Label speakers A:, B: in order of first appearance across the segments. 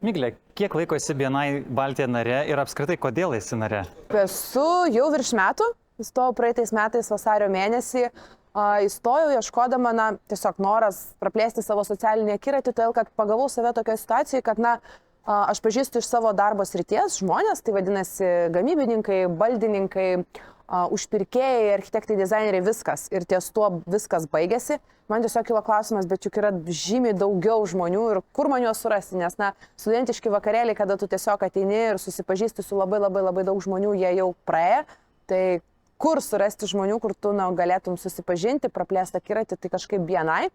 A: Miglė, kiek laiko esi BNI Baltija narė ir apskritai kodėl esi narė?
B: Esu jau virš metų, įstojau praeitais metais vasario mėnesį, įstojau ieškodama, tiesiog noras praplėsti savo socialinį akiratį, todėl kad pagavau save tokioje situacijoje, kad, aš pažįstu iš savo darbo srities žmonės, tai vadinasi gamybininkai, baldininkai, užpirkėjai, architektai, dizaineriai, viskas. Ir ties tuo viskas baigėsi. Man tiesiog kilo klausimas, bet juk yra žymiai daugiau žmonių ir kur man juos surasti, nes, studentiški vakarėliai, kada tu tiesiog ateini ir susipažįsti su labai daug žmonių, jie jau praėjo. Tai kur surasti žmonių, kur tu galėtum susipažinti, praplėsti akiratį, tai kažkaip BNI.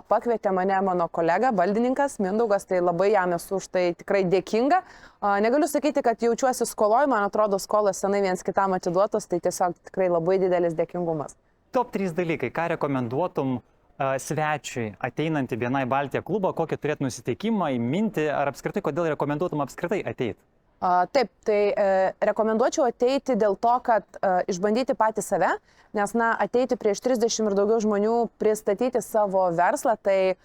B: Pakvietė mane mano kolega, baldininkas Mindaugas, tai labai jam esu už tai tikrai dėkinga. Negaliu sakyti, kad jaučiuosi skoloj, man atrodo, skolos senai viens kitam atiduotos, tai tiesiog tikrai labai didelis dėkingumas.
A: Top 3 dalykai, ką rekomenduotum svečiui ateinant į BNI Baltija klubą, kokį turėtų nusiteikimą, įminti, ar apskritai, kodėl rekomenduotum apskritai ateiti?
B: Taip, tai rekomenduočiau ateiti dėl to, kad išbandyti patį save, nes, ateiti prieš 30 ir daugiau žmonių, pristatyti savo verslą, tai,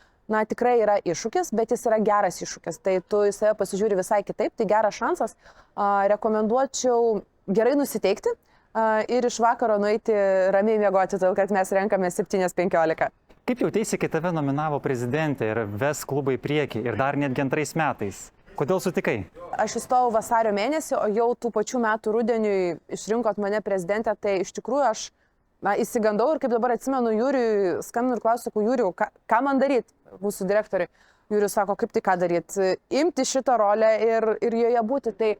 B: tikrai yra iššūkis, bet jis yra geras iššūkis. Tai tu į save pasižiūri visai kitaip, tai geras šansas. Rekomenduočiau gerai nusiteikti ir iš vakaro nueiti ramiai miegoti, todėl kad mes renkame 7:15.
A: Kaip jautėsi, kai tave nominavo prezidentė ir ves klubą į priekį ir dar netgi 2 metais? Kodėl sutikai?
B: Aš įstojau vasario mėnesį, o jau tų pačių metų rudeniui išrinkot mane prezidentę, tai iš tikrųjų aš įsigandau ir kaip dabar atsimenu, Jūriui skambinu ir klausiu, Jūriu, ką man daryti, mūsų direktoriui. Jūrius sako, kaip tai ką daryti, imti šitą rolę ir joje būti. Tai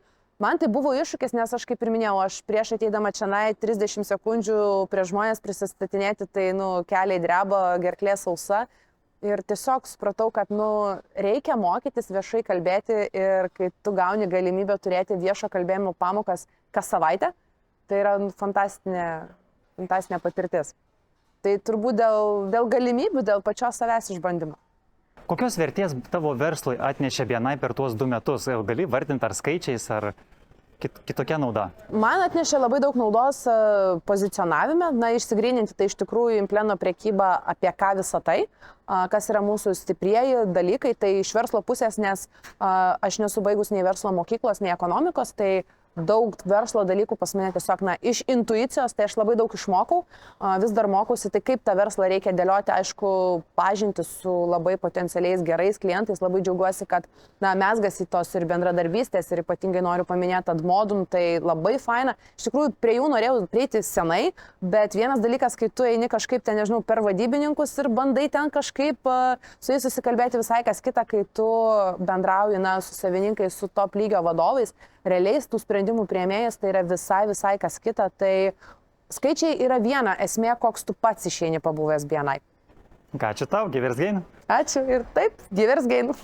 B: man tai buvo iššūkis, nes aš kaip ir minėjau, aš prieš ateidama čia 30 sekundžių prie žmonės prisistatinėti, tai keliai dreba, gerklė sausa. Ir tiesiog supratau, kad reikia mokytis viešai kalbėti ir kai tu gauni galimybę turėti viešo kalbėjimo pamokas kas savaitę, tai yra fantastinė patirtis. Tai turbūt dėl galimybių, dėl pačios savęs išbandymo.
A: Kokios vertės tavo verslui atnešė BNI per tuos 2 metus? Gali vardinti ar skaičiais, ar kitokia nauda?
B: Man atnešė labai daug naudos pozicionavime, išsigryninti tai iš tikrųjų impleno prekyba, apie ką visą tai, kas yra mūsų stiprieji dalykai, tai iš verslo pusės, nes aš nesu baigus nei verslo mokyklos, nei ekonomikos, tai daug verslo dalykų pas mane tiesiog iš intuicijos, tai aš labai daug išmokau, vis dar mokausi, tai kaip tą verslą reikia dėlioti, aišku, pažinti su labai potencialiais gerais klientais, labai džiaugiuosi, kad mezgasi tos ir bendradarbystės ir ypatingai noriu paminėti Admodum, tai labai faina. Iš tikrųjų, prie jų norėjau prieiti senai, bet vienas dalykas, kai tu eini kažkaip ten, nežinau, per vadybininkus ir bandai ten kažkaip su jais susikalbėti visai kas kita, kai tu bendrauji su savininkais, su top lygio vadovais, realiais tų sprendimų priėmėjas, tai yra visai kas kita. Tai skaičiai yra viena, esmė, koks tu pats išeini pabuvęs BNI.
A: Ačiū tau, givers gain.
B: Ačiū ir taip, givers gain.